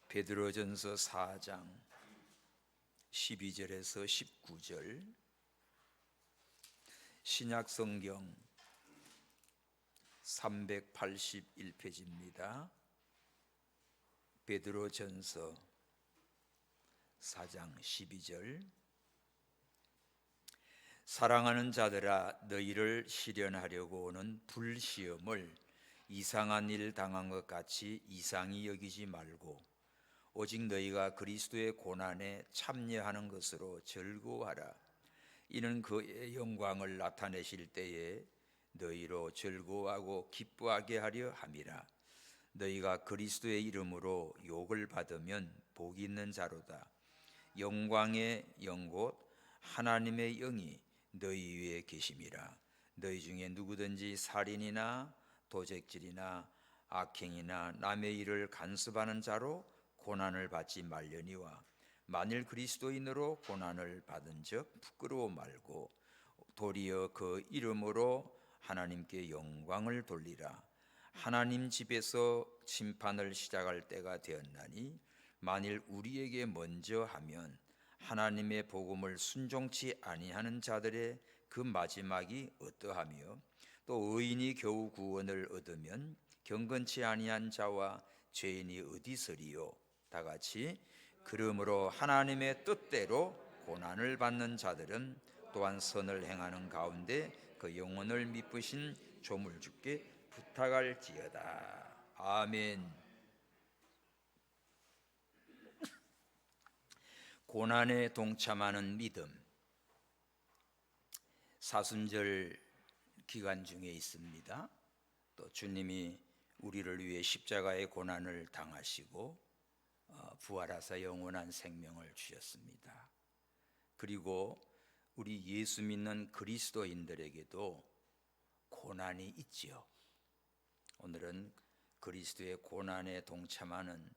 베드로전서 4장 12절에서 19절, 신약성경 381페이지입니다. 베드로전서 4장 12절. 사랑하는 자들아, 너희를 시련하려고 오는 불시험을 이상한 일 당한 것 같이 이상히 여기지 말고 오직 너희가 그리스도의 고난에 참여하는 것으로 즐거워하라. 이는 그의 영광을 나타내실 때에 너희로 즐거워하고 기뻐하게 하려 함이라. 너희가 그리스도의 이름으로 욕을 받으면 복이 있는 자로다. 영광의 영 곧 하나님의 영이 너희 위에 계심이라. 너희 중에 누구든지 살인이나 도적질이나 악행이나 남의 일을 간섭하는 자로 고난을 받지 말려니와, 만일 그리스도인으로 고난을 받은 적 부끄러워 말고 도리어 그 이름으로 하나님께 영광을 돌리라. 하나님 집에서 심판을 시작할 때가 되었나니, 만일 우리에게 먼저 하면 하나님의 복음을 순종치 아니하는 자들의 그 마지막이 어떠하며, 또 의인이 겨우 구원을 얻으면 경건치 아니한 자와 죄인이 어디 서리요. 다 같이, 그러므로 하나님의 뜻대로 고난을 받는 자들은 또한 선을 행하는 가운데 그 영혼을 미쁘신 조물주께 부탁할지어다. 아멘. 고난에 동참하는 믿음. 사순절 기간 중에 있습니다. 또 주님이 우리를 위해 십자가의 고난을 당하시고 부활하사 영원한 생명을 주셨습니다. 그리고 우리 예수 믿는 그리스도인들에게도 고난이 있지요. 오늘은 그리스도의 고난에 동참하는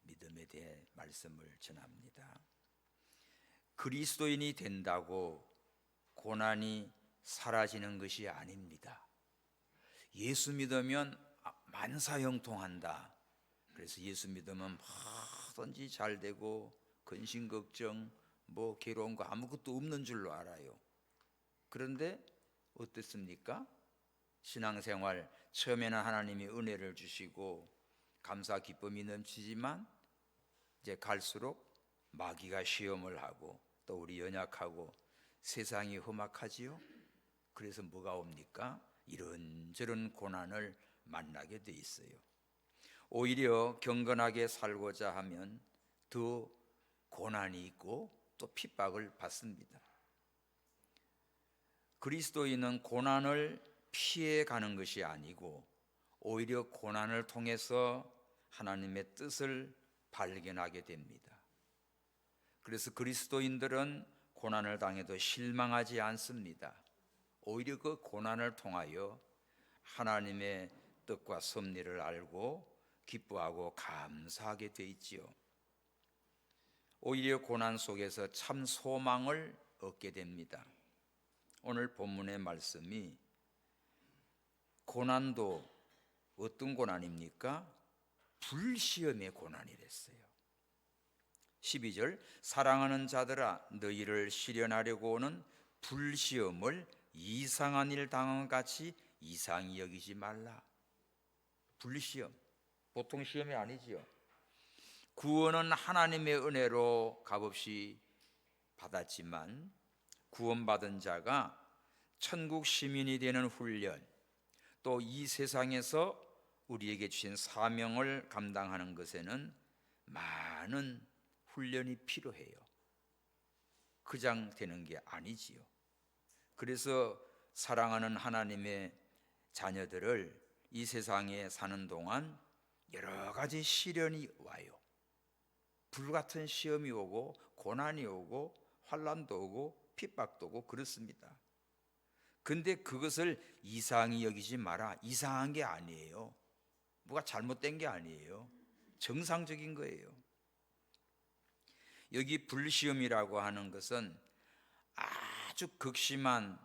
믿음에 대해 말씀을 전합니다. 그리스도인이 된다고 고난이 사라지는 것이 아닙니다. 예수 믿으면 만사형통한다. 그래서 예수 믿으면 뭐든지 잘 되고 근심 걱정 괴로운 거 아무것도 없는 줄로 알아요. 그런데 어떻습니까? 신앙생활 처음에는 하나님이 은혜를 주시고 감사 기쁨이 넘치지만 이제 갈수록 마귀가 시험을 하고 또 우리 연약하고 세상이 험악하지요. 그래서 뭐가 옵니까? 이런저런 고난을 만나게 돼 있어요. 오히려 경건하게 살고자 하면 더 고난이 있고 또 핍박을 받습니다. 그리스도인은 고난을 피해 가는 것이 아니고 오히려 고난을 통해서 하나님의 뜻을 발견하게 됩니다. 그래서 그리스도인들은 고난을 당해도 실망하지 않습니다. 오히려 그 고난을 통하여 하나님의 뜻과 섭리를 알고 기뻐하고 감사하게 돼 있지요. 오히려 고난 속에서 참 소망을 얻게 됩니다. 오늘 본문의 말씀이 고난도 어떤 고난입니까? 불시험의 고난이랬어요. 12절, 사랑하는 자들아, 너희를 시련하려고 오는 불시험을 이상한 일 당한 것 같이 이상히 여기지 말라. 불시험, 보통 시험이 아니지요. 구원은 하나님의 은혜로 값없이 받았지만 구원받은 자가 천국 시민이 되는 훈련, 또 이 세상에서 우리에게 주신 사명을 감당하는 것에는 많은 훈련이 필요해요. 그냥 되는 게 아니지요. 그래서 사랑하는 하나님의 자녀들을 이 세상에 사는 동안 여러 가지 시련이 와요. 불같은 시험이 오고 고난이 오고 환난도 오고 핍박도 오고 그렇습니다. 근데 그것을 이상히 여기지 마라. 이상한 게 아니에요. 뭐가 잘못된 게 아니에요. 정상적인 거예요. 여기 불시험이라고 하는 것은 아주 극심한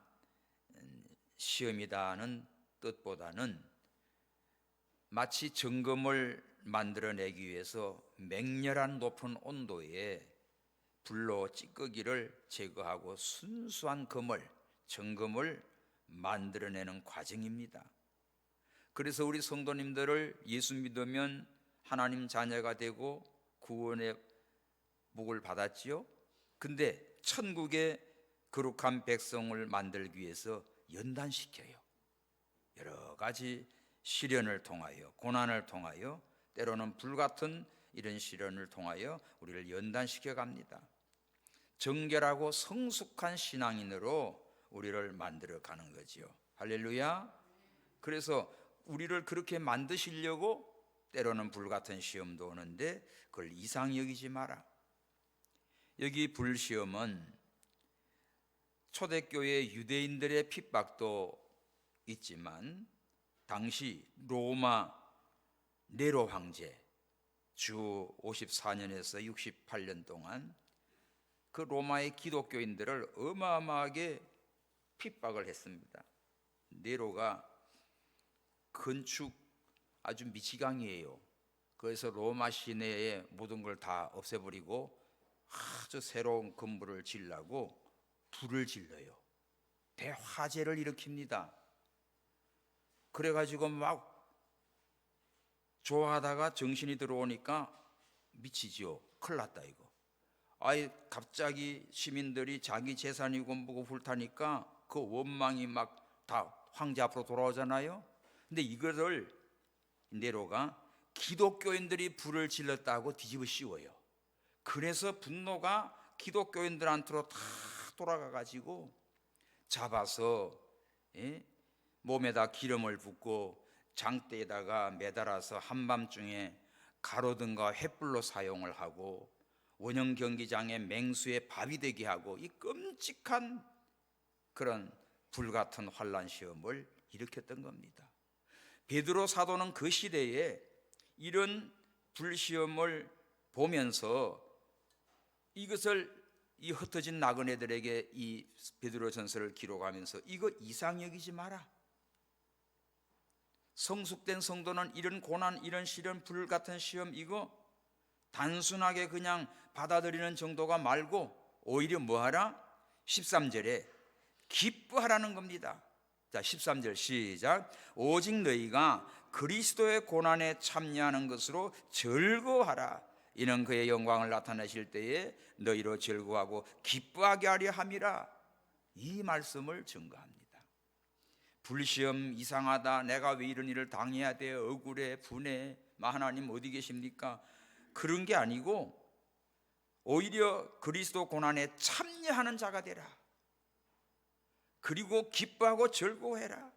시험이다는 뜻보다는 마치 점검을 만들어내기 위해서 맹렬한 높은 온도에 불로 찌꺼기를 제거하고 순수한 금을, 정금을 만들어내는 과정입니다. 그래서 우리 성도님들을 예수 믿으면 하나님 자녀가 되고 구원의 복을 받았지요. 근데 천국의 거룩한 백성을 만들기 위해서 연단시켜요. 여러 가지 시련을 통하여, 고난을 통하여, 때로는 불같은 이런 시련을 통하여 우리를 연단시켜 갑니다. 정결하고 성숙한 신앙인으로 우리를 만들어 가는 거지요. 할렐루야. 그래서 우리를 그렇게 만드시려고 때로는 불같은 시험도 오는데 그걸 이상히 여기지 마라. 여기 불시험은 초대교회 유대인들의 핍박도 있지만 당시 로마 네로 황제 주 54년에서 68년 동안 그 로마의 기독교인들을 어마어마하게 핍박을 했습니다. 네로가 건축 아주 미치광이에요. 그래서 로마 시내의 모든 걸 다 없애버리고 아주 새로운 건물을 지으려고 불을 질러요. 대화재를 일으킵니다. 그래가지고 막 좋아하다가 정신이 들어오니까 미치죠. 큰일 났다 이거. 아예 갑자기 시민들이 자기 재산이고 뭐고 불타니까 그 원망이 막 다 황제 앞으로 돌아오잖아요. 근데 이거를 네로가 기독교인들이 불을 질렀다고 뒤집어 씌워요. 그래서 분노가 기독교인들한테로 다 돌아가 가지고 잡아서 몸에다 기름을 붓고 장대에다가 매달아서 한밤중에 가로등과 횃불로 사용을 하고 원형 경기장에 맹수의 밥이 되게 하고 이 끔찍한 그런 불같은 환난 시험을 일으켰던 겁니다. 베드로 사도는 그 시대에 이런 불시험을 보면서 이것을 이 흩어진 나그네들에게 이 베드로 전서를 기록하면서 이거 이상히 여기지 마라. 성숙된 성도는 이런 고난, 이런 시련, 불 같은 시험 이거 단순하게 그냥 받아들이는 정도가 말고 오히려 뭐하라? 13절에 기뻐하라는 겁니다. 자, 13절 시작. 오직 너희가 그리스도의 고난에 참여하는 것으로 즐거워하라. 이는 그의 영광을 나타내실 때에 너희로 즐거워하고 기뻐하게 하려 함이라. 이 말씀을 증거합니다. 불시험 이상하다, 내가 왜 이런 일을 당해야 돼, 억울해, 분해, 하나님 어디 계십니까? 그런 게 아니고 오히려 그리스도 고난에 참여하는 자가 되라. 그리고 기뻐하고 즐거워해라.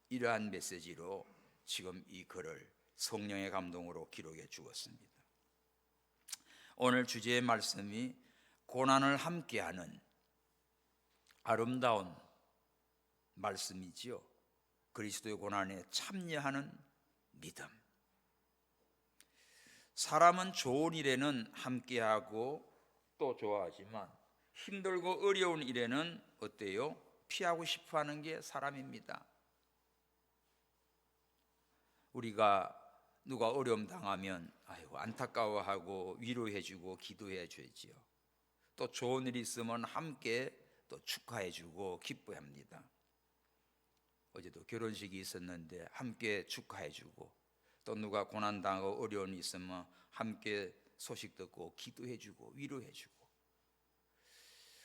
이러한 메시지로 지금 이 글을 성령의 감동으로 기록해 주었습니다. 오늘 주제의 말씀이 고난을 함께하는 아름다운 말씀이지요. 그리스도의 고난에 참여하는 믿음. 사람은 좋은 일에는 함께하고 또 좋아하지만 힘들고 어려운 일에는 어때요? 피하고 싶어하는 게 사람입니다. 우리가 누가 어려움 당하면 아이고 안타까워하고 위로해주고 기도해줘야지요. 또 좋은 일이 있으면 함께 또 축하해주고 기뻐합니다. 어제도 결혼식이 있었는데 함께 축하해주고 또 누가 고난당하고 어려움이 있으면 함께 소식 듣고 기도해주고 위로해주고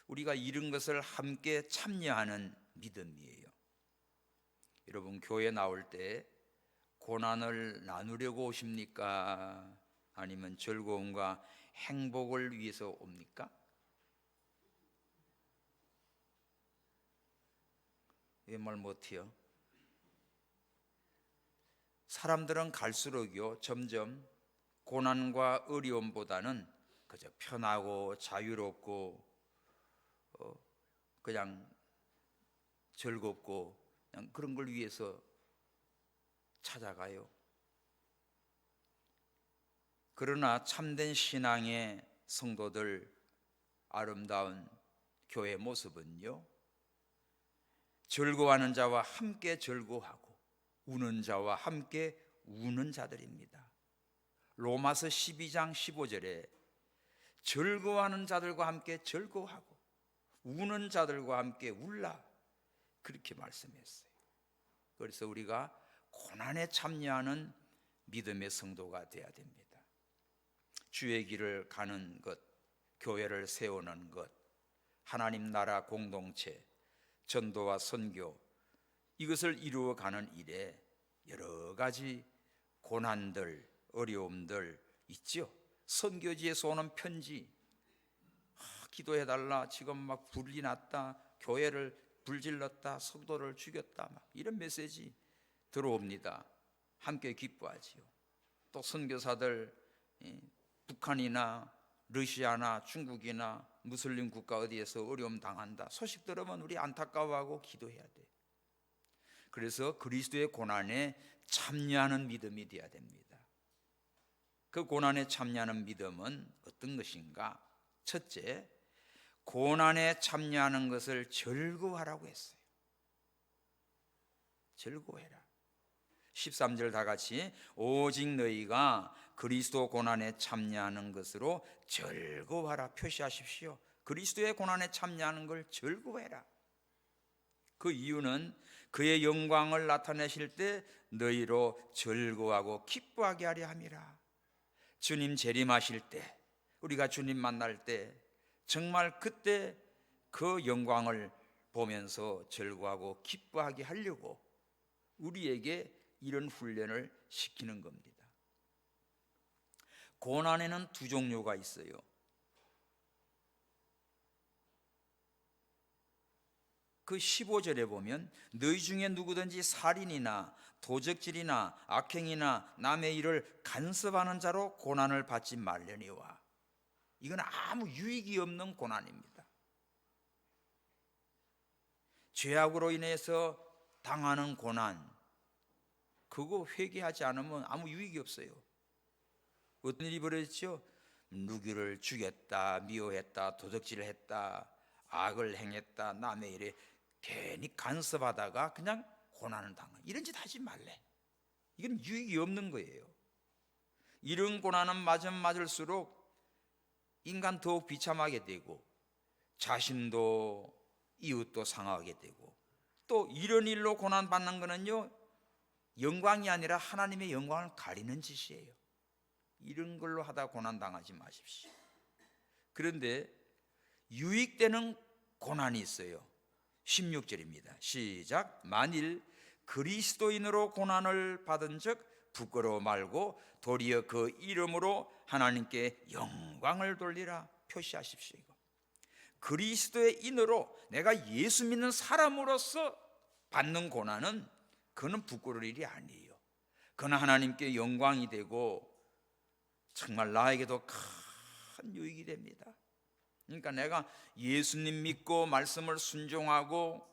우리가 이런 것을 함께 참여하는 믿음이에요. 여러분 교회 나올 때 고난을 나누려고 오십니까? 아니면 즐거움과 행복을 위해서 옵니까? 왜 말 못해요? 사람들은 갈수록요 점점 고난과 어려움보다는 그저 편하고 자유롭고 그냥 즐겁고 그냥 그런 걸 위해서 찾아가요. 그러나 참된 신앙의 성도들 아름다운 교회 모습은요 즐거워하는 자와 함께 즐거워하고 우는 자와 함께 우는 자들입니다. 로마서 12장 15절에 즐거워하는 자들과 함께 즐거워하고 우는 자들과 함께 울라, 그렇게 말씀했어요. 그래서 우리가 고난에 참여하는 믿음의 성도가 되어야 됩니다. 주의 길을 가는 것, 교회를 세우는 것, 하나님 나라 공동체, 전도와 선교, 이것을 이루어가는 일에 여러 가지 고난들, 어려움들 있죠. 선교지에서 오는 편지, 기도해달라, 지금 막 불이 났다, 교회를 불질렀다, 성도를 죽였다, 막 이런 메시지 들어옵니다. 함께 기뻐하지요. 또 선교사들 북한이나 러시아나 중국이나 무슬림 국가 어디에서 어려움 당한다, 소식 들으면 우리 안타까워하고 기도해야 돼. 그래서 그리스도의 고난에 참여하는 믿음이 되어야 됩니다. 그 고난에 참여하는 믿음은 어떤 것인가? 첫째, 고난에 참여하는 것을 즐거워하라고 했어요. 즐거워해라. 13절 다 같이, 오직 너희가 그리스도 고난에 참여하는 것으로 즐거워하라 표시하십시오. 그리스도의 고난에 참여하는 걸 즐거워해라. 그 이유는 그의 영광을 나타내실 때 너희로 즐거워하고 기뻐하게 하려 함이라. 주님 재림하실 때, 우리가 주님 만날 때 정말 그때 그 영광을 보면서 즐거워하고 기뻐하게 하려고 우리에게 이런 훈련을 시키는 겁니다. 고난에는 두 종류가 있어요. 그 15절에 보면 너희 중에 누구든지 살인이나 도적질이나 악행이나 남의 일을 간섭하는 자로 고난을 받지 말려니와. 이건 아무 유익이 없는 고난입니다. 죄악으로 인해서 당하는 고난, 그거 회개하지 않으면 아무 유익이 없어요. 어떤 일이 벌어졌죠? 누구를 죽였다, 미워했다, 도적질을 했다, 악을 행했다, 남의 일에 괜히 간섭하다가 그냥 고난을 당한, 이런 짓 하지 말래. 이건 유익이 없는 거예요. 이런 고난은 맞을수록 인간 더욱 비참하게 되고 자신도 이웃도 상하게 되고, 또 이런 일로 고난받는 거는요, 영광이 아니라 하나님의 영광을 가리는 짓이에요. 이런 걸로 하다 고난당하지 마십시오. 그런데 유익되는 고난이 있어요. 16절입니다. 시작. 만일 그리스도인으로 고난을 받은 적 부끄러워 말고 도리어 그 이름으로 하나님께 영광을 돌리라 표시하십시오. 이거. 그리스도의 인으로, 내가 예수 믿는 사람으로서 받는 고난은 그는 부끄러울 일이 아니에요. 그는 하나님께 영광이 되고 정말 나에게도 큰 유익이 됩니다. 그러니까 내가 예수님 믿고 말씀을 순종하고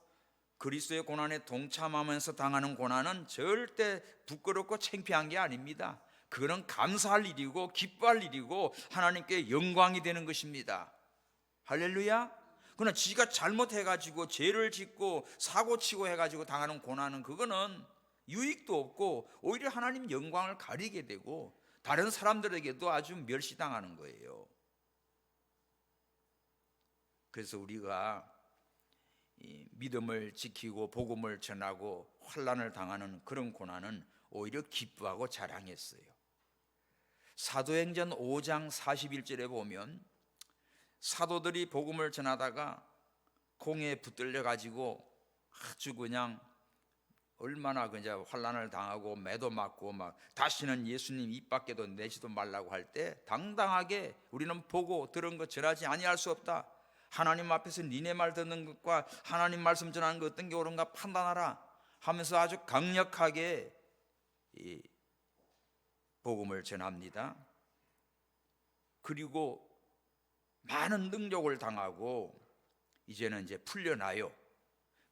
그리스도의 고난에 동참하면서 당하는 고난은 절대 부끄럽고 창피한 게 아닙니다. 그거는 감사할 일이고 기뻐할 일이고 하나님께 영광이 되는 것입니다. 할렐루야. 그러나 지가 잘못해가지고 죄를 짓고 사고치고 해가지고 당하는 고난은 그거는 유익도 없고 오히려 하나님 영광을 가리게 되고 다른 사람들에게도 아주 멸시당하는 거예요. 그래서 우리가 이 믿음을 지키고 복음을 전하고 환난을 당하는 그런 고난은 오히려 기뻐하고 자랑했어요. 사도행전 5장 41절에 보면 사도들이 복음을 전하다가 공에 붙들려 가지고 아주 그냥 얼마나 그냥 환난을 당하고 매도 맞고 막 다시는 예수님 입 밖에도 내지도 말라고 할 때 당당하게 우리는 보고 들은 것 전하지 아니할 수 없다. 하나님 앞에서 니네 말 듣는 것과 하나님 말씀 전하는 것 어떤 게 옳은가 판단하라 하면서 아주 강력하게 이 복음을 전합니다. 그리고 많은 능력을 당하고 이제는 이제 풀려나요.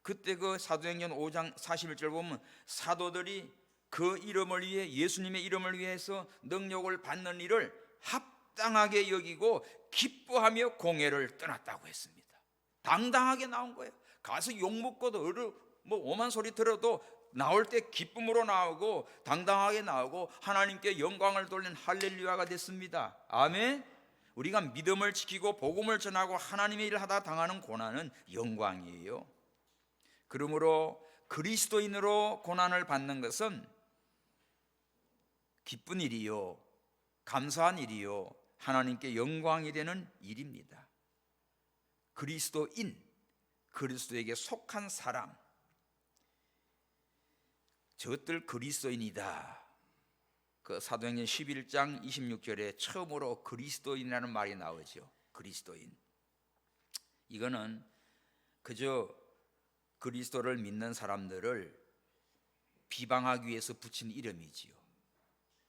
그때 그 사도행전 5장 41절 보면 사도들이 그 이름을 위해, 예수님의 이름을 위해서 능력을 받는 일을 합당하게 여기고 기뻐하며 공회를 떠났다고 했습니다. 당당하게 나온 거예요. 가서 욕먹고도 뭐 오만 소리 들어도 나올 때 기쁨으로 나오고 당당하게 나오고 하나님께 영광을 돌린 할렐루야가 됐습니다. 아멘. 우리가 믿음을 지키고 복음을 전하고 하나님의 일을 하다 당하는 고난은 영광이에요. 그러므로 그리스도인으로 고난을 받는 것은 기쁜 일이요, 감사한 일이요, 하나님께 영광이 되는 일입니다. 그리스도인, 그리스도에게 속한 사람, 저것들 그리스도인이다. 그 사도행전 11장 26절에 처음으로 그리스도인이라는 말이 나오죠. 그리스도인. 이거는 그저 그리스도를 믿는 사람들을 비방하기 위해서 붙인 이름이지요.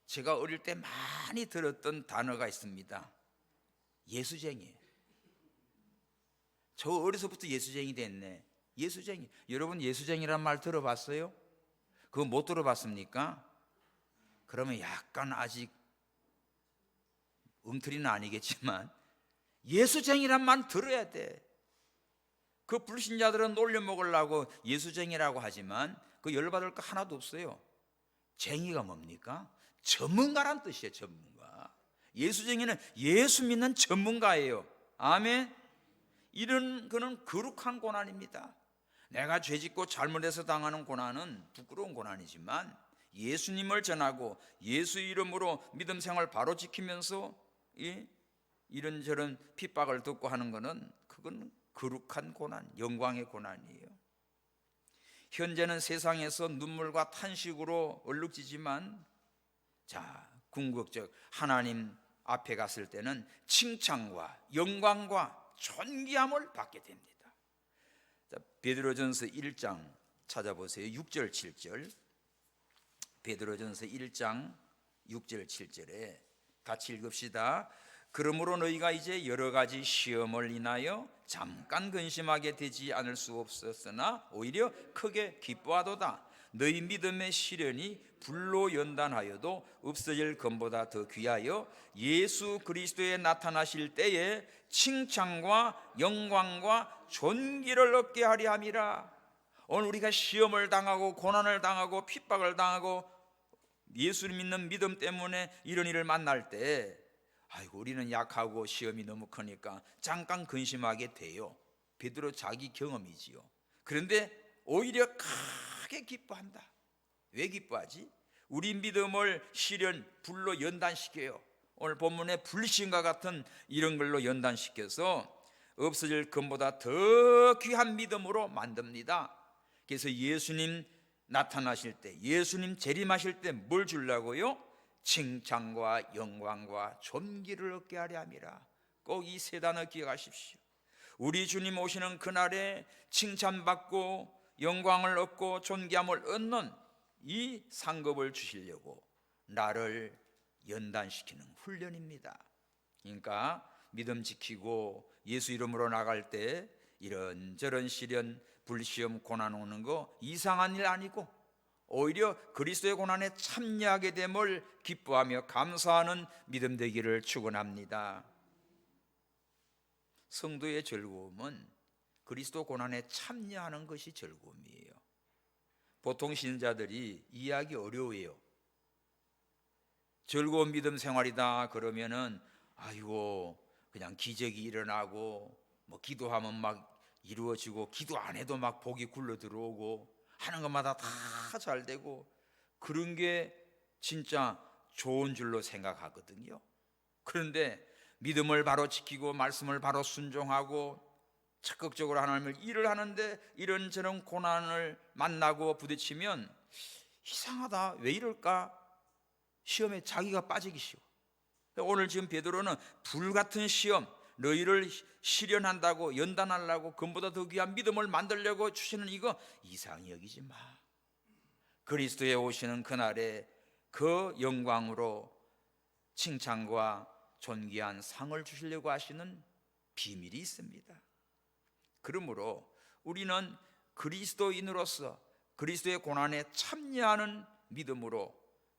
제가 어릴 때 많이 들었던 단어가 있습니다. 예수쟁이. 저 어려서부터 예수쟁이 됐네. 예수쟁이. 여러분 예수쟁이란 말 들어봤어요? 그거 못 들어봤습니까? 그러면 약간 아직 엉터리는 아니겠지만 예수쟁이란 말 들어야 돼. 그 불신자들은 놀려먹으려고 예수쟁이라고 하지만 그 열받을 거 하나도 없어요. 쟁이가 뭡니까? 전문가란 뜻이에요. 전문가. 예수쟁이는 예수 믿는 전문가예요. 아멘. 이런 거는 거룩한 고난입니다. 내가 죄짓고 잘못해서 당하는 고난은 부끄러운 고난이지만 예수님을 전하고 예수 이름으로 믿음 생활 바로 지키면서 이런저런 핍박을 듣고 하는 것은 그건 거룩한 고난, 영광의 고난이에요. 현재는 세상에서 눈물과 탄식으로 얼룩지지만 궁극적 하나님 앞에 갔을 때는 칭찬과 영광과 존귀함을 받게 됩니다. 베드로전서 1장 찾아보세요. 6절 7절. 베드로전서 1장 6절 7절에 같이 읽읍시다. 그러므로 너희가 이제 여러 가지 시험을 인하여 잠깐 근심하게 되지 않을 수 없었으나 오히려 크게 기뻐하도다. 너희 믿음의 시련이 불로 연단하여도 없어질 것보다 더 귀하여 예수 그리스도에 나타나실 때에 칭찬과 영광과 존귀를 얻게 하려 함이라. 오늘 우리가 시험을 당하고 고난을 당하고 핍박을 당하고 예수를 믿는 믿음 때문에 이런 일을 만날 때 아이고 우리는 약하고 시험이 너무 크니까 잠깐 근심하게 돼요. 베드로 자기 경험이지요. 그런데 오히려 크게 기뻐한다. 왜 기뻐하지? 우리 믿음을 시련 불로 연단시켜요. 오늘 본문에 불신과 같은 이런 걸로 연단시켜서 없어질 것보다 더 귀한 믿음으로 만듭니다. 그래서 예수님 나타나실 때, 예수님 재림하실 때 뭘 주려고요? 칭찬과 영광과 존귀를 얻게 하려 함이라. 꼭 이 세 단어 기억하십시오. 우리 주님 오시는 그날에 칭찬받고 영광을 얻고 존귀함을 얻는 이 상급을 주시려고 나를 연단시키는 훈련입니다. 그러니까 믿음 지키고 예수 이름으로 나갈 때 이런저런 시련, 불시험, 고난 오는 거 이상한 일 아니고 오히려 그리스도의 고난에 참여하게 됨을 기뻐하며 감사하는 믿음 되기를 축원합니다. 성도의 즐거움은 그리스도 고난에 참여하는 것이 즐거움이에요. 보통 신자들이 이해하기 어려워해요. 즐거운 믿음 생활이다 그러면은 아이고 그냥 기적이 일어나고 뭐 기도하면 막 이루어지고 기도 안 해도 막 복이 굴러 들어오고 하는 것마다 다 잘 되고 그런 게 진짜 좋은 줄로 생각하거든요. 그런데 믿음을 바로 지키고 말씀을 바로 순종하고 적극적으로 하나님을 일을 하는데 이런저런 고난을 만나고 부딪히면 이상하다 왜 이럴까? 시험에 자기가 빠지기 쉬워. 오늘 지금 베드로는 불같은 시험 너희를 시련한다고 연단하려고 금보다 더 귀한 믿음을 만들려고 주시는 이거 이상히 여기지 마. 그리스도에 오시는 그날에 그 영광으로 칭찬과 존귀한 상을 주시려고 하시는 비밀이 있습니다. 그러므로 우리는 그리스도인으로서 그리스도의 고난에 참여하는 믿음으로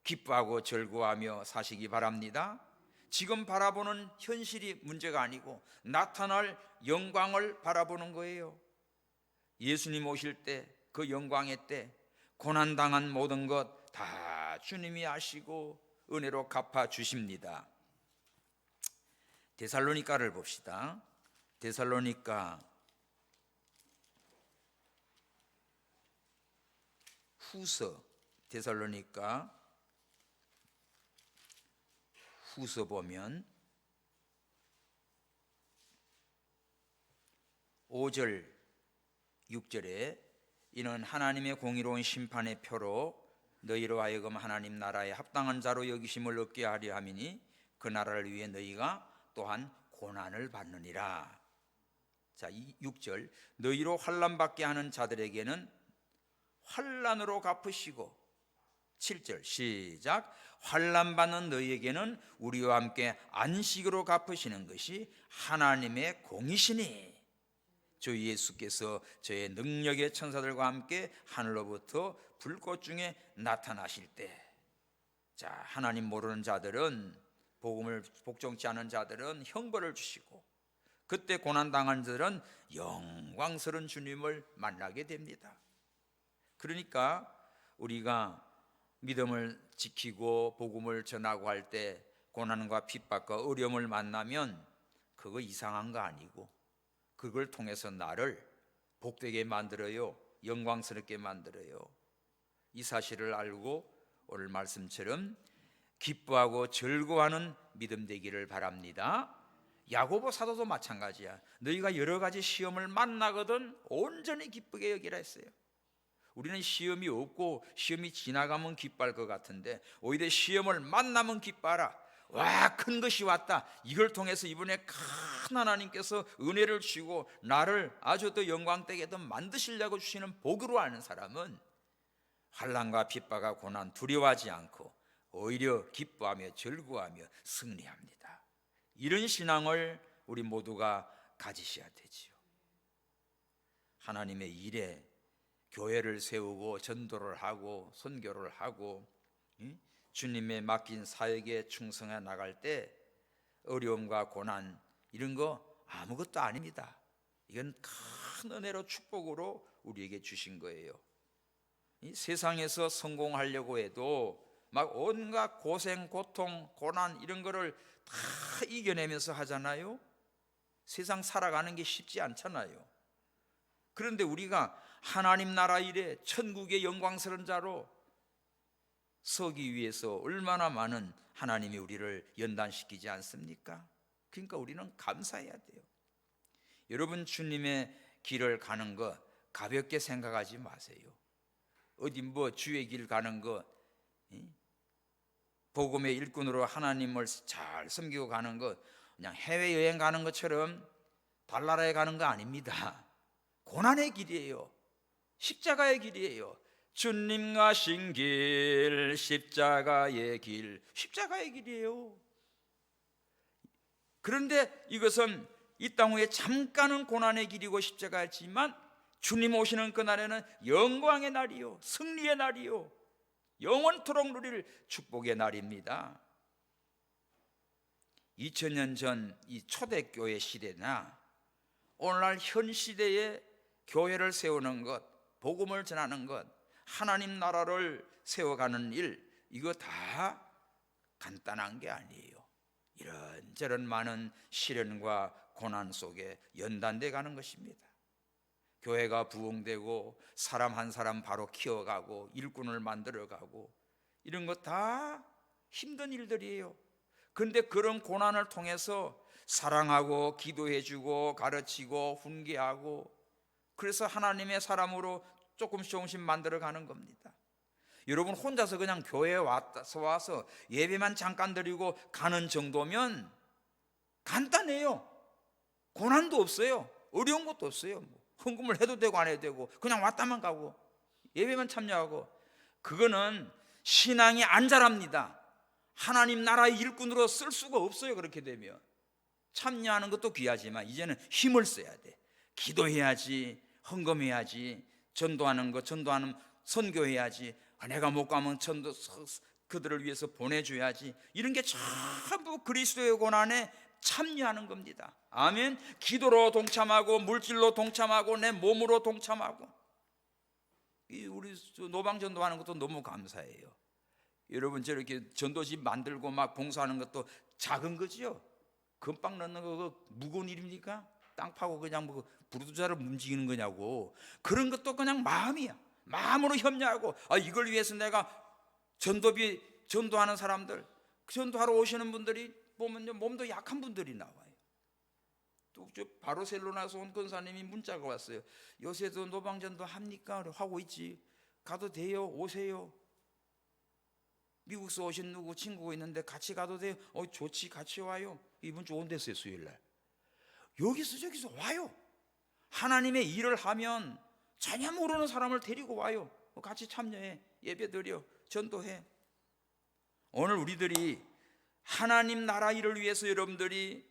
기뻐하고 즐거워하며 사시기 바랍니다. 지금 바라보는 현실이 문제가 아니고 나타날 영광을 바라보는 거예요. 예수님 오실 때 그 영광의 때 고난당한 모든 것 다 주님이 아시고 은혜로 갚아 주십니다. 데살로니가를 봅시다. 데살로니가 후서, 데살로니가 후서 보면 5절 6절에 이는 하나님의 공의로운 심판의 표로 너희로 하여금 하나님 나라에 합당한 자로 여기심을 얻게 하려 함이니 그 나라를 위해 너희가 또한 고난을 받느니라. 자, 6절 너희로 환난 받게 하는 자들에게는 환난으로 갚으시고, 7절 시작 환난 받는 너희에게는 우리와 함께 안식으로 갚으시는 것이 하나님의 공이시니 주 예수께서 저의 능력의 천사들과 함께 하늘로부터 불꽃 중에 나타나실 때, 자, 하나님 모르는 자들은, 복음을 복종치 않은 자들은 형벌을 주시고, 그때 고난당한 자들은 영광스러운 주님을 만나게 됩니다. 그러니까 우리가 믿음을 지키고 복음을 전하고 할 때 고난과 핍박과 어려움을 만나면 그거 이상한 거 아니고 그걸 통해서 나를 복되게 만들어요. 영광스럽게 만들어요. 이 사실을 알고 오늘 말씀처럼 기뻐하고 즐거워하는 믿음 되기를 바랍니다. 야고보 사도도 마찬가지야. 너희가 여러 가지 시험을 만나거든 온전히 기쁘게 여기라 했어요. 우리는 시험이 없고 시험이 지나가면 기뻐할 것 같은데 오히려 시험을 만나면 기뻐하라. 와, 큰 것이 왔다. 이걸 통해서 이번에 큰 하나님께서 은혜를 주시고 나를 아주 더 영광되게 더 만드시려고 주시는 복으로 아는 사람은 환난과 핍박과 고난 두려워하지 않고 오히려 기뻐하며 즐거워하며 승리합니다. 이런 신앙을 우리 모두가 가지셔야 되지요. 하나님의 일에 교회를 세우고 전도를 하고 선교를 하고 주님의 맡긴 사역에 충성해 나갈 때 어려움과 고난 이런 거 아무것도 아닙니다. 이건 큰 은혜로 축복으로 우리에게 주신 거예요. 이 세상에서 성공하려고 해도 막 온갖 고생, 고통, 고난 이런 거를 다 이겨내면서 하잖아요. 세상 살아가는 게 쉽지 않잖아요. 그런데 우리가 하나님 나라 일에 천국의 영광스러운 자로 서기 위해서 얼마나 많은 하나님이 우리를 연단시키지 않습니까? 그러니까 우리는 감사해야 돼요. 여러분 주님의 길을 가는 거 가볍게 생각하지 마세요. 어디 뭐 주의 길 가는 거 복음의 일꾼으로 하나님을 잘 섬기고 가는 거 그냥 해외여행 가는 것처럼 달나라에 가는 거 아닙니다. 고난의 길이에요. 십자가의 길이에요. 주님 가신 길, 십자가의 길, 십자가의 길이에요. 그런데 이것은 이 땅 위에 잠깐은 고난의 길이고 십자가였지만 주님 오시는 그날에는 영광의 날이요, 승리의 날이요, 영원토록 누릴 축복의 날입니다. 2000년 전 이 초대교회 시대나 오늘날 현 시대에 교회를 세우는 것, 복음을 전하는 것, 하나님 나라를 세워가는 일, 이거 다 간단한 게 아니에요. 이런저런 많은 시련과 고난 속에 연단돼 가는 것입니다. 교회가 부흥되고 사람 한 사람 바로 키워가고 일꾼을 만들어가고 이런 것 다 힘든 일들이에요. 그런데 그런 고난을 통해서 사랑하고 기도해주고 가르치고 훈계하고 그래서 하나님의 사람으로 조금씩 만들어가는 겁니다. 여러분 혼자서 그냥 교회에 와서 예배만 잠깐 드리고 가는 정도면 간단해요. 고난도 없어요. 어려운 것도 없어요. 헌금을 해도 되고 안 해도 되고 그냥 왔다만 가고 예배만 참여하고, 그거는 신앙이 안 자랍니다. 하나님 나라의 일꾼으로 쓸 수가 없어요. 그렇게 되면 참여하는 것도 귀하지만 이제는 힘을 써야 돼. 기도해야지, 헌금해야지, 전도하는 거 전도하는 선교해야지, 내가 못 가면 전도 그들을 위해서 보내줘야지. 이런 게 전부 그리스도의 고난에 참여하는 겁니다. 아멘. 기도로 동참하고 물질로 동참하고 내 몸으로 동참하고 우리 노방 전도하는 것도 너무 감사해요. 여러분 저렇게 전도집 만들고 막 봉사하는 것도 작은 거지요. 금방 넣는 거 무거운 일입니까? 땅 파고 그냥 뭐 부르주자를 움직이는 거냐고. 그런 것도 그냥 마음이야. 마음으로 협력하고, 이걸 위해서 내가 전도비 전도하는 사람들, 전도하러 오시는 분들이 보면요, 몸도 약한 분들이 나와요. 또 저 바르셀로나에서 온 권사님이 문자가 왔어요. 요새도 노방전도 합니까? 하고 있지. 가도 돼요? 오세요. 미국에서 오신 누구 친구가 있는데 같이 가도 돼요? 좋지, 같이 와요. 이분 좋은 데서요, 수요일날. 여기서 저기서 와요. 하나님의 일을 하면 전혀 모르는 사람을 데리고 와요. 같이 참여해, 예배드려, 전도해. 오늘 우리들이 하나님 나라 일을 위해서 여러분들이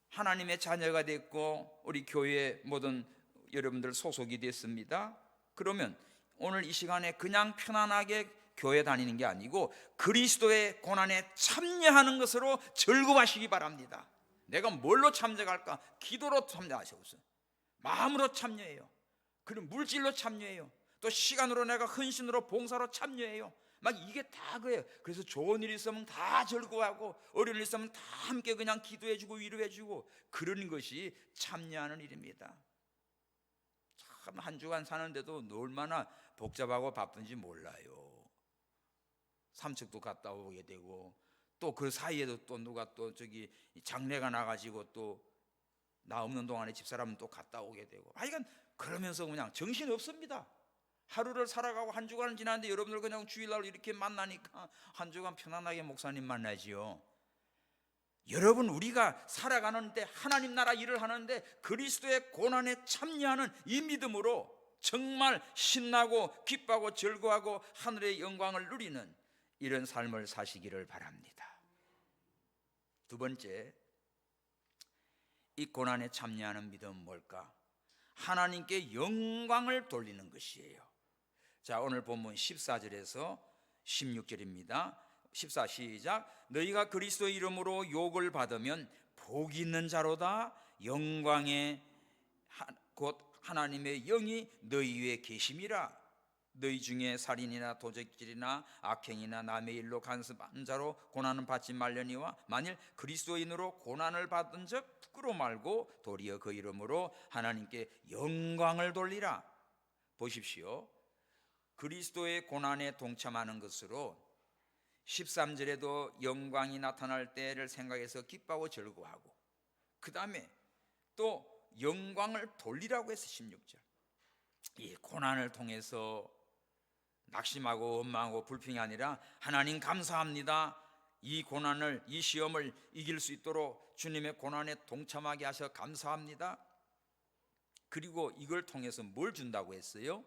하나님의 자녀가 됐고 우리 교회 모든 여러분들 소속이 됐습니다. 그러면 오늘 이 시간에 그냥 편안하게 교회 다니는 게 아니고 그리스도의 고난에 참여하는 것으로 즐거워하시기 바랍니다. 내가 뭘로 참여할까? 기도로 참여하셔서 마음으로 참여해요. 그리고 물질로 참여해요. 또 시간으로 내가 헌신으로 봉사로 참여해요. 막 이게 다 그래요. 그래서 좋은 일 있으면 다 즐거워하고 어려운 일 있으면 다 함께 그냥 기도해주고 위로해주고 그런 것이 참여하는 일입니다. 참 한 주간 사는데도 얼마나 복잡하고 바쁜지 몰라요. 삼척도 갔다 오게 되고 또 그 사이에도 또 누가 또 저기 장례가 나가지고 또 나 없는 동안에 집사람은 또 갔다 오게 되고 하여간 그러면서 그냥 정신 없습니다. 하루를 살아가고 한 주간을 지났는데 여러분들 그냥 주일날 이렇게 만나니까 한 주간 편안하게 목사님 만나지요. 여러분 우리가 살아가는데 하나님 나라 일을 하는데 그리스도의 고난에 참여하는 이 믿음으로 정말 신나고 기뻐하고 즐거워하고 하늘의 영광을 누리는 이런 삶을 사시기를 바랍니다. 두 번째, 이 고난에 참여하는 믿음은 뭘까? 하나님께 영광을 돌리는 것이에요. 자, 오늘 본문 14절에서 16절입니다. 14 시작. 너희가 그리스도 이름으로 욕을 받으면 복이 있는 자로다. 영광의 곧 하나님의 영이 너희 위에 계심이라. 너희 중에 살인이나 도적질이나 악행이나 남의 일로 간섭한 자로 고난을 받지 말려니와 만일 그리스도인으로 고난을 받은 적 부끄러워 말고 도리어 그 이름으로 하나님께 영광을 돌리라. 보십시오. 그리스도의 고난에 동참하는 것으로 13절에도 영광이 나타날 때를 생각해서 기뻐하고 즐거워하고 그 다음에 또 영광을 돌리라고 해서 16절 이 고난을 통해서 낙심하고 원망하고 불평이 아니라 하나님 감사합니다. 이 고난을 이 시험을 이길 수 있도록 주님의 고난에 동참하게 하셔 감사합니다. 그리고 이걸 통해서 뭘 준다고 했어요?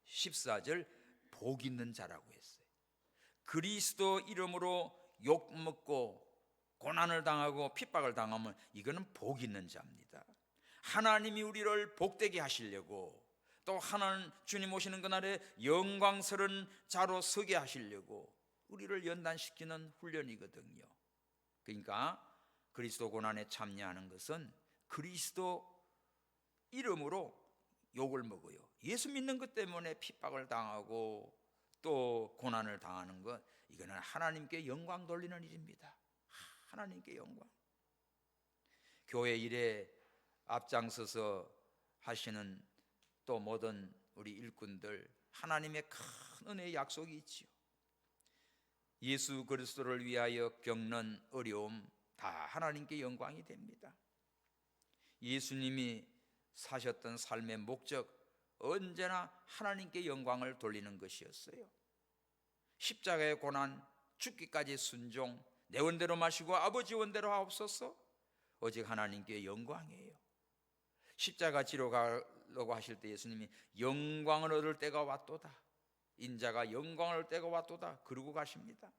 14절 복 있는 자라고 했어요. 그리스도 이름으로 욕먹고 고난을 당하고 핍박을 당하면 이거는 복 있는 자입니다. 하나님이 우리를 복되게 하시려고 또 하나님 주님 오시는 그날에 영광스러운 자로 서게 하시려고 우리를 연단시키는 훈련이거든요. 그러니까 그리스도 고난에 참여하는 것은 그리스도 이름으로 욕을 먹어요. 예수 믿는 것 때문에 핍박을 당하고 또 고난을 당하는 것, 이거는 하나님께 영광 돌리는 일입니다. 하나님께 영광. 교회 일에 앞장서서 하시는 또 모든 우리 일꾼들 하나님의 큰 은혜의 약속이 있지요. 예수 그리스도를 위하여 겪는 어려움 다 하나님께 영광이 됩니다. 예수님이 사셨던 삶의 목적 언제나 하나님께 영광을 돌리는 것이었어요. 십자가의 고난, 죽기까지 순종, 내 원대로 마시고 아버지 원대로 하옵소서. 오직 하나님께 영광이에요. 십자가 지러 가려고 하실 때 예수님이 영광을 얻을 때가 왔도다. 인자가 영광을 얻을 때가 왔도다. 그러고 가십니다.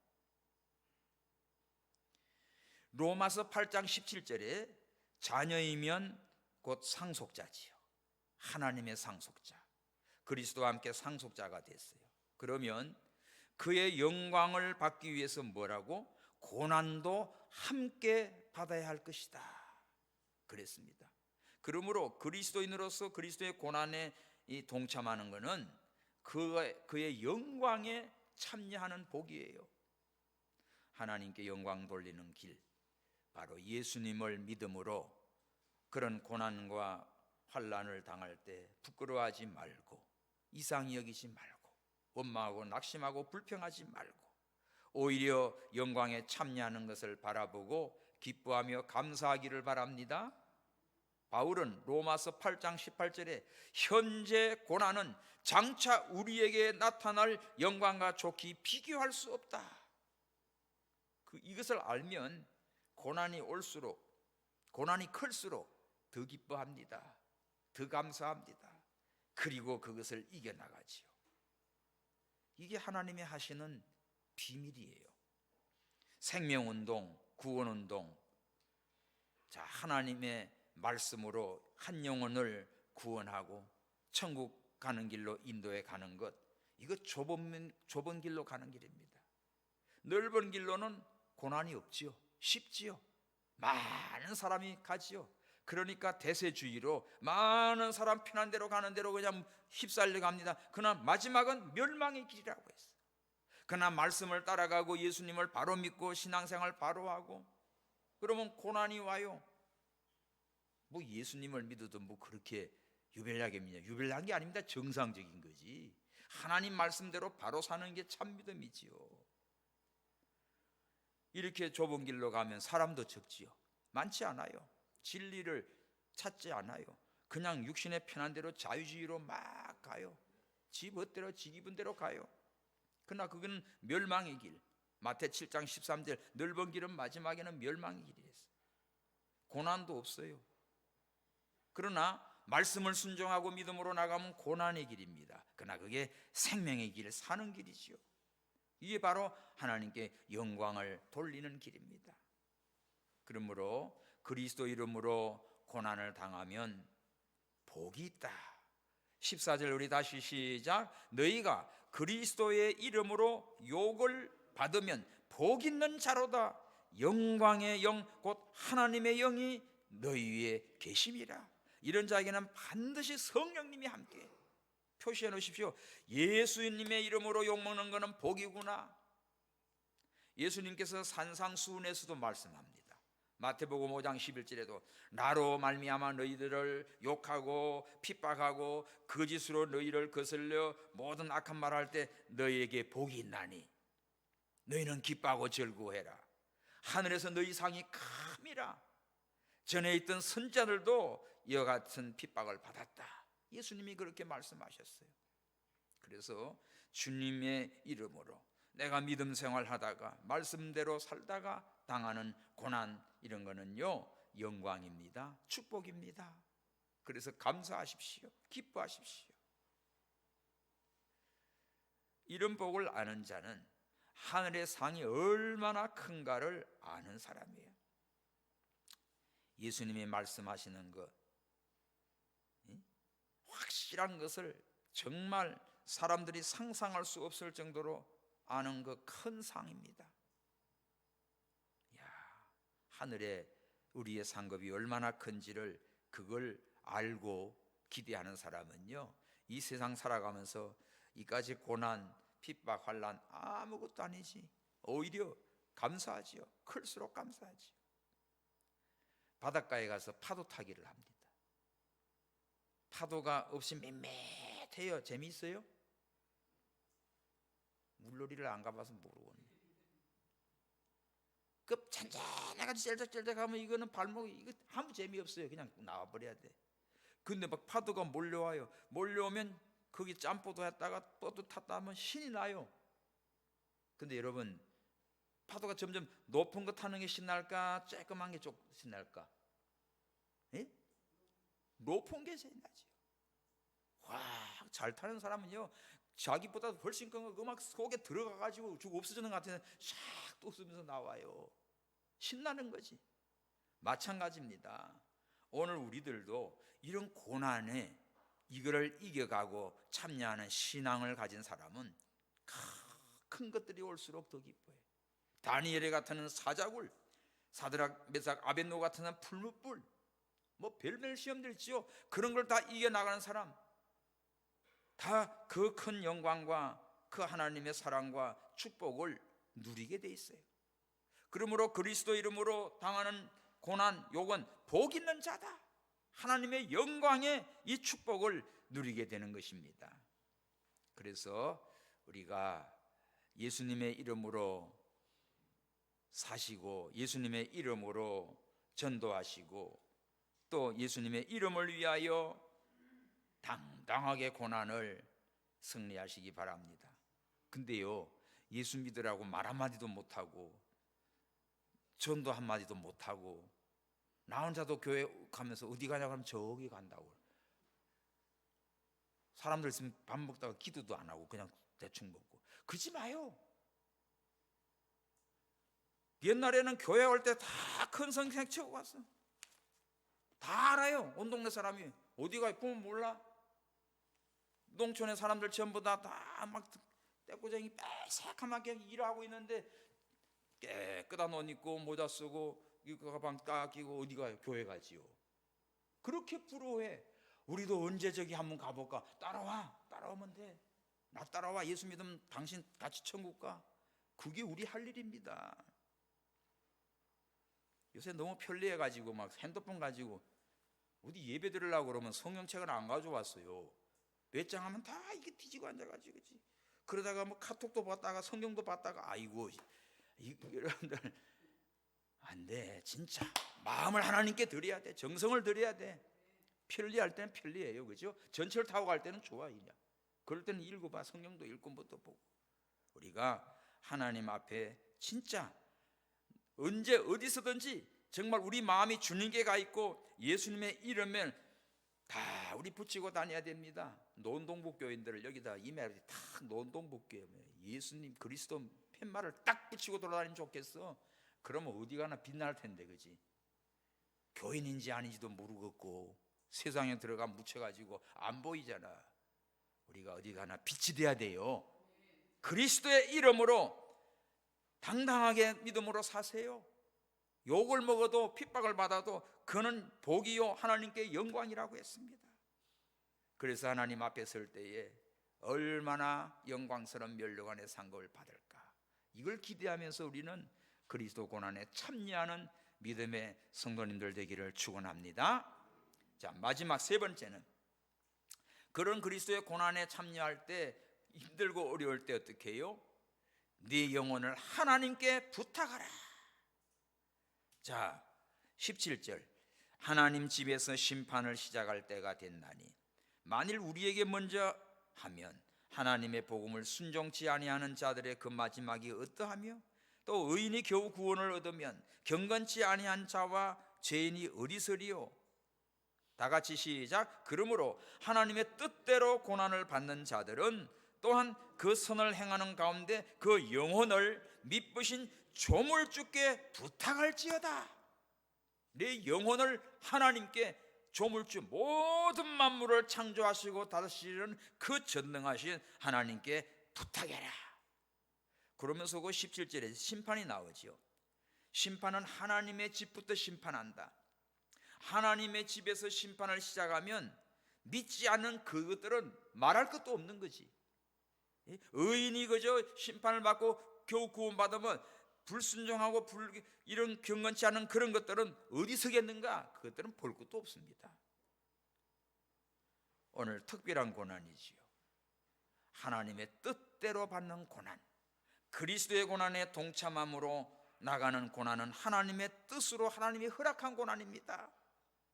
로마서 8장 17절에 자녀이면 곧 상속자지요. 하나님의 상속자. 그리스도와 함께 상속자가 됐어요. 그러면 그의 영광을 받기 위해서 뭐라고? 고난도 함께 받아야 할 것이다. 그랬습니다. 그러므로 그리스도인으로서 그리스도의 고난에 동참하는 것은 그의 영광에 참여하는 복이에요. 하나님께 영광 돌리는 길, 바로 예수님을 믿음으로 그런 고난과 환난을 당할 때 부끄러워하지 말고, 이상히 여기지 말고, 원망하고 낙심하고 불평하지 말고, 오히려 영광에 참여하는 것을 바라보고 기뻐하며 감사하기를 바랍니다. 바울은 로마서 8장 18절에 현재 고난은 장차 우리에게 나타날 영광과 좋게 비교할 수 없다. 이것을 알면 고난이 올수록, 고난이 클수록 더 기뻐합니다. 더 감사합니다. 그리고 그것을 이겨나가지요. 이게 하나님이 하시는 비밀이에요. 생명운동, 구원운동, 자, 하나님의 말씀으로 한 영혼을 구원하고 천국 가는 길로 인도해 가는 것, 이거 좁은 길로 가는 길입니다. 넓은 길로는 고난이 없지요. 쉽지요. 많은 사람이 가지요. 그러니까 대세주의로 많은 사람 편한 대로 가는 대로 그냥 휩쓸려 갑니다. 그러나 마지막은 멸망의 길이라고 했어요. 그러나 말씀을 따라가고 예수님을 바로 믿고 신앙생활 바로 하고 그러면 고난이 와요. 뭐 예수님을 믿어도 뭐 그렇게 유별나게 믿냐? 유별난 게 아닙니다. 정상적인 거지. 하나님 말씀대로 바로 사는 게 참 믿음이지요. 이렇게 좁은 길로 가면 사람도 적지요. 많지 않아요. 진리를 찾지 않아요. 그냥 육신의 편한 대로 자유주의로 막 가요. 지 멋대로 지 기분대로 가요. 그러나 그건 멸망의 길. 마태 7장 13절 넓은 길은 마지막에는 멸망의 길이었어요. 고난도 없어요. 그러나 말씀을 순종하고 믿음으로 나가면 고난의 길입니다. 그러나 그게 생명의 길, 사는 길이지요. 이게 바로 하나님께 영광을 돌리는 길입니다. 그러므로 그리스도 이름으로 고난을 당하면 복이 있다. 14절 우리 다시 시작. 너희가 그리스도의 이름으로 욕을 받으면 복 있는 자로다. 영광의 영 곧 하나님의 영이 너희 위에 계심이라. 이런 자에게는 반드시 성령님이 함께. 표시해 놓으십시오. 예수님의 이름으로 욕먹는 것은 복이구나. 예수님께서 산상수훈에서도 말씀합니다. 마태복음 5장 11절에도 나로 말미암아 너희들을 욕하고 핍박하고 거짓으로 너희를 거슬려 모든 악한 말할 때 너희에게 복이 있나니 너희는 기뻐하고 즐거워해라. 하늘에서 너희 상이 큼이라. 전에 있던 선자들도 이와 같은 핍박을 받았다. 예수님이 그렇게 말씀하셨어요. 그래서 주님의 이름으로 내가 믿음 생활하다가 말씀대로 살다가 당하는 고난, 이런 거는요 영광입니다. 축복입니다. 그래서 감사하십시오. 기뻐하십시오. 이런 복을 아는 자는 하늘의 상이 얼마나 큰가를 아는 사람이에요. 예수님이 말씀하시는 것, 확실한 것을 정말 사람들이 상상할 수 없을 정도로 아는 그 큰 상입니다. 하늘에 우리의 상급이 얼마나 큰지를 그걸 알고 기대하는 사람은요 이 세상 살아가면서 이까지 고난, 핍박, 환난 아무것도 아니지. 오히려 감사하지요. 클수록 감사하지요. 바닷가에 가서 파도 타기를 합니다. 파도가 없이 밋밋해요. 재미있어요? 물놀이를 안 가봐서 모르겠네. 그 잔잔해가지고 쩔쩔쩔쩔하면 이거는 발목이 이거 아무 재미없어요. 그냥 나와버려야 돼. 근데 막 파도가 몰려와요. 몰려오면 거기 짬뽀도 했다가 또 탔다 하면 신이 나요. 근데 여러분, 파도가 점점 높은 거 타는 게 신날까? 쬐끔한 게 좀 신날까? 예? 높은 게 신나죠. 와, 잘 타는 사람은요 자기보다 훨씬 큰 거 음악 속에 들어가가지고 죽 없어지는 것 같은데 샥 또 웃으면서 나와요. 신나는 거지. 마찬가지입니다. 오늘 우리들도 이런 고난에 이거를 이겨가고 참여하는 신앙을 가진 사람은 큰 것들이 올수록 더 기뻐해. 다니엘에 같은 사자굴, 사드락, 메삭, 아벳노고 같은 풀무불, 뭐 별별 시험들 있지요. 그런 걸 다 이겨나가는 사람, 다 그 큰 영광과 그 하나님의 사랑과 축복을 누리게 돼 있어요. 그러므로 그리스도 이름으로 당하는 고난, 욕은 복 있는 자다. 하나님의 영광의 이 축복을 누리게 되는 것입니다. 그래서 우리가 예수님의 이름으로 사시고 예수님의 이름으로 전도하시고 또 예수님의 이름을 위하여 당당하게 고난을 승리하시기 바랍니다. 근데요, 예수 믿으라고 말 한마디도 못하고 전도 한마디도 못하고 나 혼자도 교회 가면서 어디 가냐고 하면 저기 간다고, 사람들 있으면 밥 먹다가 기도도 안 하고 그냥 대충 먹고, 그러지 마요. 옛날에는 교회 올 때 다 큰 성경 치고 갔어. 다 알아요. 온 동네 사람이. 어디가 보면 몰라. 농촌의 사람들 전부 다 막 떼꾸쟁이 빼새까맣게 일하고 있는데 깨끗한 옷 입고 모자 쓰고 가방 딱 끼고 어디 가요? 교회 가지요. 그렇게 부러워해. 우리도 언제 저기 한번 가볼까? 따라오면 돼. 나 따라와. 예수 믿으면 당신 같이 천국 가. 그게 우리 할 일입니다. 요새 너무 편리해가지고 막 핸드폰 가지고 어디 예배 드리려고 그러면 성경책을 안 가져왔어요. 몇 장 하면 다 이게 뒤지고 앉아가지고, 그치? 그러다가 뭐 카톡도 봤다가 성경도 봤다가, 아이고, 여러분들 안 돼. 진짜 마음을 하나님께 드려야 돼. 정성을 드려야 돼. 편리할 때는 편리해요, 그죠? 전철 타고 갈 때는 좋아. 그럴 때는 읽어봐. 성경도 읽고 뭐도 보고. 우리가 하나님 앞에 진짜 언제 어디서든지 정말 우리 마음이 주님께 가 있고 예수님의 이름을 다 우리 붙이고 다녀야 됩니다. 논동북교인들을 여기다 이메일에 탁 논동북교회 예수님 그리스도 팻말을 딱 붙이고 돌아다니면 좋겠어. 그러면 어디 가나 빛날 텐데, 그지? 교인인지 아닌지도 모르겠고 세상에 들어가 묻혀가지고 안 보이잖아. 우리가 어디 가나 빛이 돼야 돼요. 그리스도의 이름으로 당당하게 믿음으로 사세요. 욕을 먹어도 핍박을 받아도 그는 복이요 하나님께 영광이라고 했습니다. 그래서 하나님 앞에 설 때에 얼마나 영광스러운 멸류관의 상급을 받을까, 이걸 기대하면서 우리는 그리스도 고난에 참여하는 믿음의 성도님들 되기를 축원합니다. 자, 마지막 세 번째는 그런 그리스도의 고난에 참여할 때 힘들고 어려울 때 어떻게 해요? 네 영혼을 하나님께 부탁하라. 자, 17절 하나님 집에서 심판을 시작할 때가 됐나니 만일 우리에게 먼저 하면 하나님의 복음을 순종치 아니하는 자들의 그 마지막이 어떠하며 또 의인이 겨우 구원을 얻으면 경건치 아니한 자와 죄인이 어디서리요? 다 같이 시작. 그러므로 하나님의 뜻대로 고난을 받는 자들은 또한 그 선을 행하는 가운데 그 영혼을 미쁘신 조물주께 부탁할지어다. 내 영혼을 하나님께, 조물주 모든 만물을 창조하시고 다스리는 그 전능하신 하나님께 부탁해라. 그러면서 그 17절에 심판이 나오죠. 심판은 하나님의 집부터 심판한다. 하나님의 집에서 심판을 시작하면 믿지 않는 그것들은 말할 것도 없는 거지. 의인이 그저 심판을 받고 겨우 구원받으면 불순종하고 이런 경건치 않은 그런 것들은 어디 서겠는가? 그것들은 볼 것도 없습니다. 오늘 특별한 고난이지요. 하나님의 뜻대로 받는 고난, 그리스도의 고난에 동참함으로 나가는 고난은 하나님의 뜻으로 하나님이 허락한 고난입니다.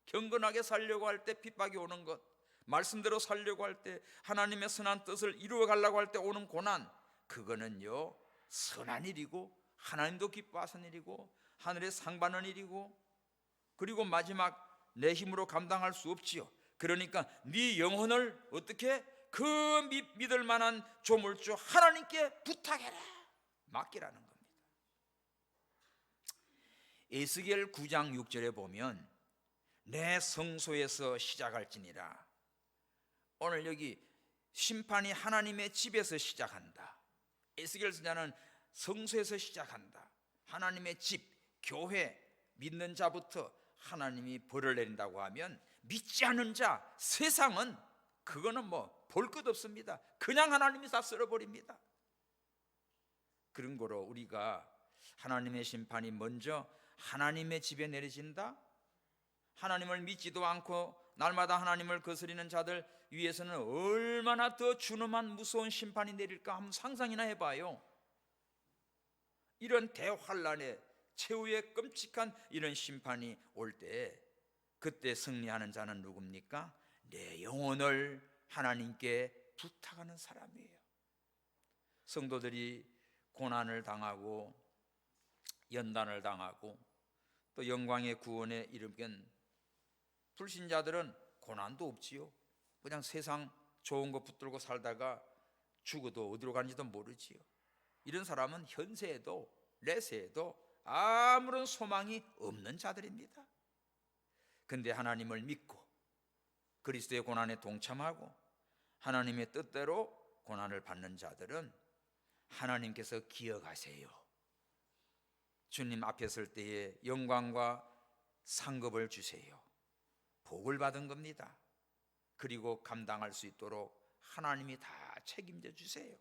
경건하게 살려고 할 때 핍박이 오는 것, 말씀대로 살려고 할 때 하나님의 선한 뜻을 이루어 가려고 할 때 오는 고난, 그거는요 선한 일이고 하나님도 기뻐하시는 일이고 하늘의 상 받는 일이고, 그리고 마지막 내 힘으로 감당할 수 없지요. 그러니까 네 영혼을 어떻게 그 믿을 만한 조물주 하나님께 부탁해라, 맡기라는 겁니다. 에스겔 9장 6절에 보면 내 성소에서 시작할지니라. 오늘 여기 심판이 하나님의 집에서 시작한다. 에스겔 선지자는 성소에서 시작한다. 하나님의 집, 교회, 믿는 자부터 하나님이 벌을 내린다고 하면 믿지 않는 자, 세상은 그거는 뭐 볼 것 없습니다. 그냥 하나님이 다 쓸어버립니다. 그런 거로 우리가 하나님의 심판이 먼저 하나님의 집에 내려진다. 하나님을 믿지도 않고 날마다 하나님을 거스리는 자들 위해서는 얼마나 더 준엄한 무서운 심판이 내릴까 한번 상상이나 해봐요. 이런 대환란의 최후의 끔찍한 이런 심판이 올 때 그때 승리하는 자는 누굽니까? 내 영혼을 하나님께 부탁하는 사람이에요. 성도들이 고난을 당하고 연단을 당하고 또 영광의 구원에 이르면 불신자들은 고난도 없지요. 그냥 세상 좋은 거 붙들고 살다가 죽어도 어디로 가는지도 모르지요. 이런 사람은 현세에도 내세에도 아무런 소망이 없는 자들입니다. 근데 하나님을 믿고 그리스도의 고난에 동참하고 하나님의 뜻대로 고난을 받는 자들은 하나님께서 기억하세요. 주님 앞에 설 때에 영광과 상급을 주세요. 복을 받은 겁니다. 그리고 감당할 수 있도록 하나님이 다 책임져 주세요.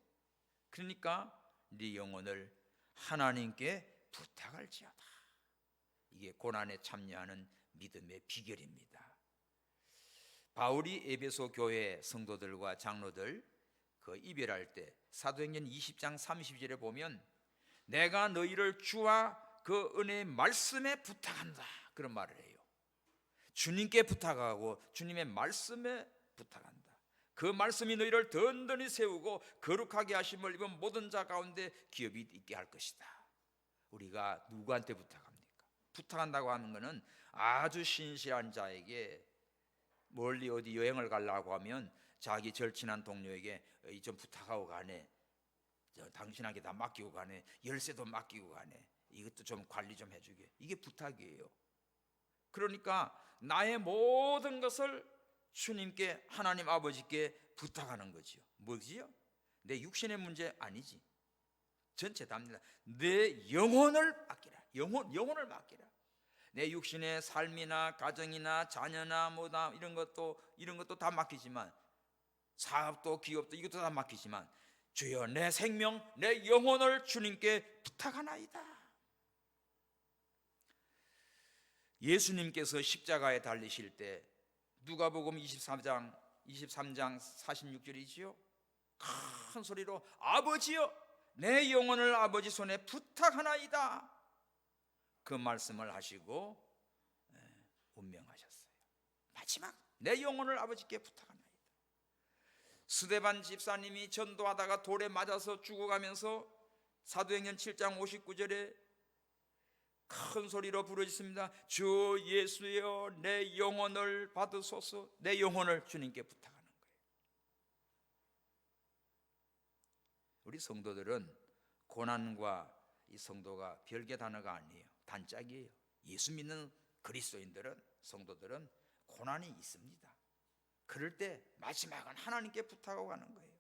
그러니까 네 영혼을 하나님께 부탁할지어다. 이게 고난에 참여하는 믿음의 비결입니다. 바울이 에베소 교회 성도들과 장로들 그 이별할 때 사도행전 20장 30절에 보면 내가 너희를 주와 그 은혜의 말씀에 부탁한다 그런 말을 해요. 주님께 부탁하고 주님의 말씀에 부탁한다. 그 말씀이 너희를 든든히 세우고 거룩하게 하심을 입은 모든 자 가운데 기업이 있게 할 것이다. 우리가 누구한테 부탁합니까? 부탁한다고 하는 것은 아주 신실한 자에게 멀리 어디 여행을 가려고 하면 자기 절친한 동료에게 좀 부탁하고 가네, 당신에게 다 맡기고 가네, 열쇠도 맡기고 가네, 이것도 좀 관리 좀 해주게. 이게 부탁이에요. 그러니까 나의 모든 것을 주님께 하나님 아버지께 부탁하는 거지요. 뭐지요? 내 육신의 문제 아니지. 전체 답니다. 내 영혼을 맡기라. 영혼을 맡기라. 내 육신의 삶이나 가정이나 자녀나 뭐다 이런 것도 다 맡기지만 사업도 기업도 이것도 다 맡기지만 주여 내 생명 내 영혼을 주님께 부탁하나이다. 예수님께서 십자가에 달리실 때 누가복음 23장 46절이지요. 큰 소리로 아버지여 내 영혼을 아버지 손에 부탁하나이다. 그 말씀을 하시고 운명하셨어요. 마지막 내 영혼을 아버지께 부탁하나이다. 스데반 집사님이 전도하다가 돌에 맞아서 죽어가면서 사도행전 7장 59절에 큰 소리로 부르짖습니다. 주 예수여 내 영혼을 받으소서. 내 영혼을 주님께 부탁하는 거예요. 우리 성도들은 고난과 이 성도가 별개 단어가 아니에요. 단짝이에요. 예수 믿는 그리스도인들은 성도들은 고난이 있습니다. 그럴 때 마지막은 하나님께 부탁하고 가는 거예요.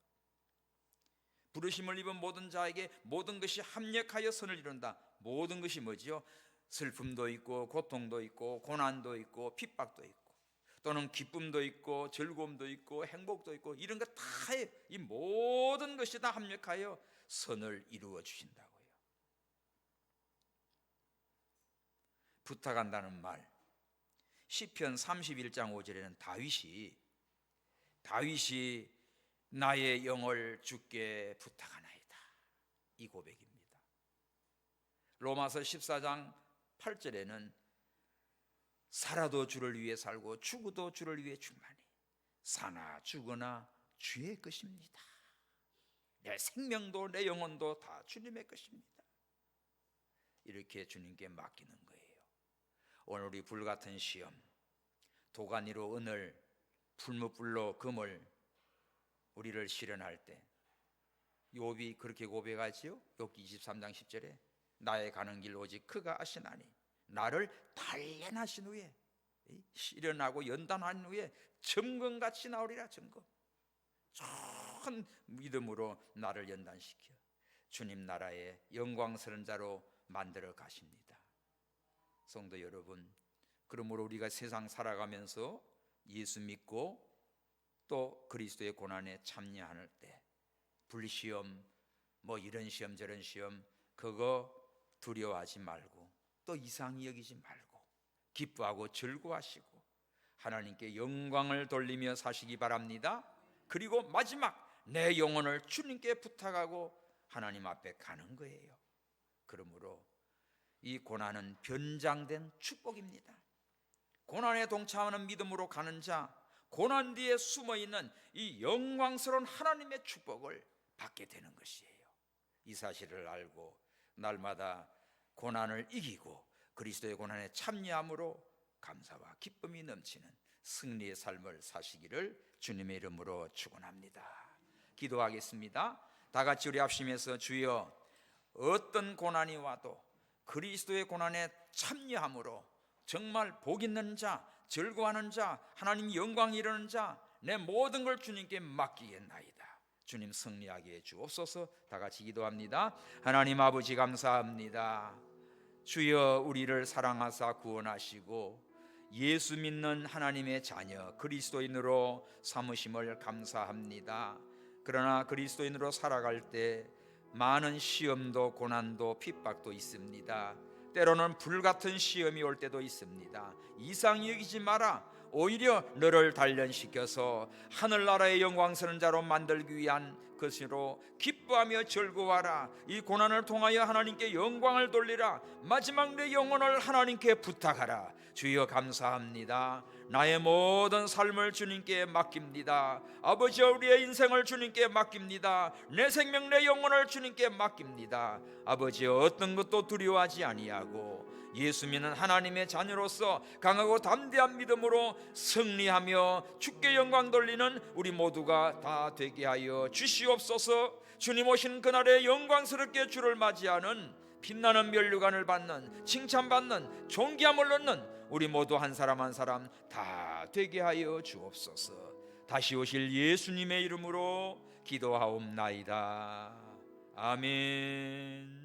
부르심을 입은 모든 자에게 모든 것이 합력하여 선을 이룬다. 모든 것이 뭐지요? 슬픔도 있고 고통도 있고 고난도 있고 핍박도 있고 또는 기쁨도 있고 즐거움도 있고 행복도 있고 이런 거 다 이 모든 것이 다 합력하여 선을 이루어 주신다고요. 부탁한다는 말, 시편 31장 5절에는 다윗이 나의 영을 주께 부탁하나이다 이 고백입니다. 로마서 14장 8절에는 살아도 주를 위해 살고 죽어도 주를 위해 죽나니 사나 죽으나 주의 것입니다. 내 생명도 내 영혼도 다 주님의 것입니다. 이렇게 주님께 맡기는 거예요. 오늘 우리 불같은 시험, 도가니로 은을, 풀무불로 금을 우리를 실현할 때 욥이 그렇게 고백하지요. 욥기 23장 10절에 나의 가는 길 오직 그가 아시나니 나를 단련하신 후에 실현하고 연단한 후에 점검같이 나오리라. 점검. 좋은 믿음으로 나를 연단시켜 주님 나라의 영광스러운 자로 만들어 가십니다. 성도 여러분, 그러므로 우리가 세상 살아가면서 예수 믿고 또 그리스도의 고난에 참여할 때 불시험, 뭐 이런 시험 저런 시험 그거 두려워하지 말고 또 이상히 여기지 말고 기뻐하고 즐거워하시고 하나님께 영광을 돌리며 사시기 바랍니다. 그리고 마지막 내 영혼을 주님께 부탁하고 하나님 앞에 가는 거예요. 그러므로 이 고난은 변장된 축복입니다. 고난에 동참하는 믿음으로 가는 자, 고난 뒤에 숨어있는 이 영광스러운 하나님의 축복을 받게 되는 것이에요. 이 사실을 알고 날마다 고난을 이기고 그리스도의 고난에 참여함으로 감사와 기쁨이 넘치는 승리의 삶을 사시기를 주님의 이름으로 축원합니다. 기도하겠습니다. 다 같이 우리 합심해서 주여, 어떤 고난이 와도 그리스도의 고난에 참여함으로 정말 복 있는 자, 즐거워하는 자, 하나님 영광 이루는 자, 내 모든 걸 주님께 맡기겠나이다. 주님 승리하게 해 주옵소서. 다 같이 기도합니다. 하나님 아버지 감사합니다. 주여, 우리를 사랑하사 구원하시고 예수 믿는 하나님의 자녀 그리스도인으로 삼으심을 감사합니다. 그러나 그리스도인으로 살아갈 때 많은 시험도 고난도 핍박도 있습니다. 때로는 불같은 시험이 올 때도 있습니다. 이상히 여기지 마라. 오히려 너를 단련시켜서 하늘나라의 영광스러운 자로 만들기 위한 것으로 기뻐하며 즐거워하라. 이 고난을 통하여 하나님께 영광을 돌리라. 마지막 내 영혼을 하나님께 부탁하라. 주여 감사합니다. 나의 모든 삶을 주님께 맡깁니다. 아버지여, 우리의 인생을 주님께 맡깁니다. 내 생명 내 영혼을 주님께 맡깁니다. 아버지여, 어떤 것도 두려워하지 아니하고 예수 믿는 하나님의 자녀로서 강하고 담대한 믿음으로 승리하며 주께 영광 돌리는 우리 모두가 다 되게 하여 주시옵소서. 주님 오신 그날에 영광스럽게 주를 맞이하는 빛나는 면류관을 받는 칭찬받는 존귀함을 얻는 우리 모두 한 사람 한 사람 다 되게 하여 주옵소서. 다시 오실 예수님의 이름으로 기도하옵나이다. 아멘.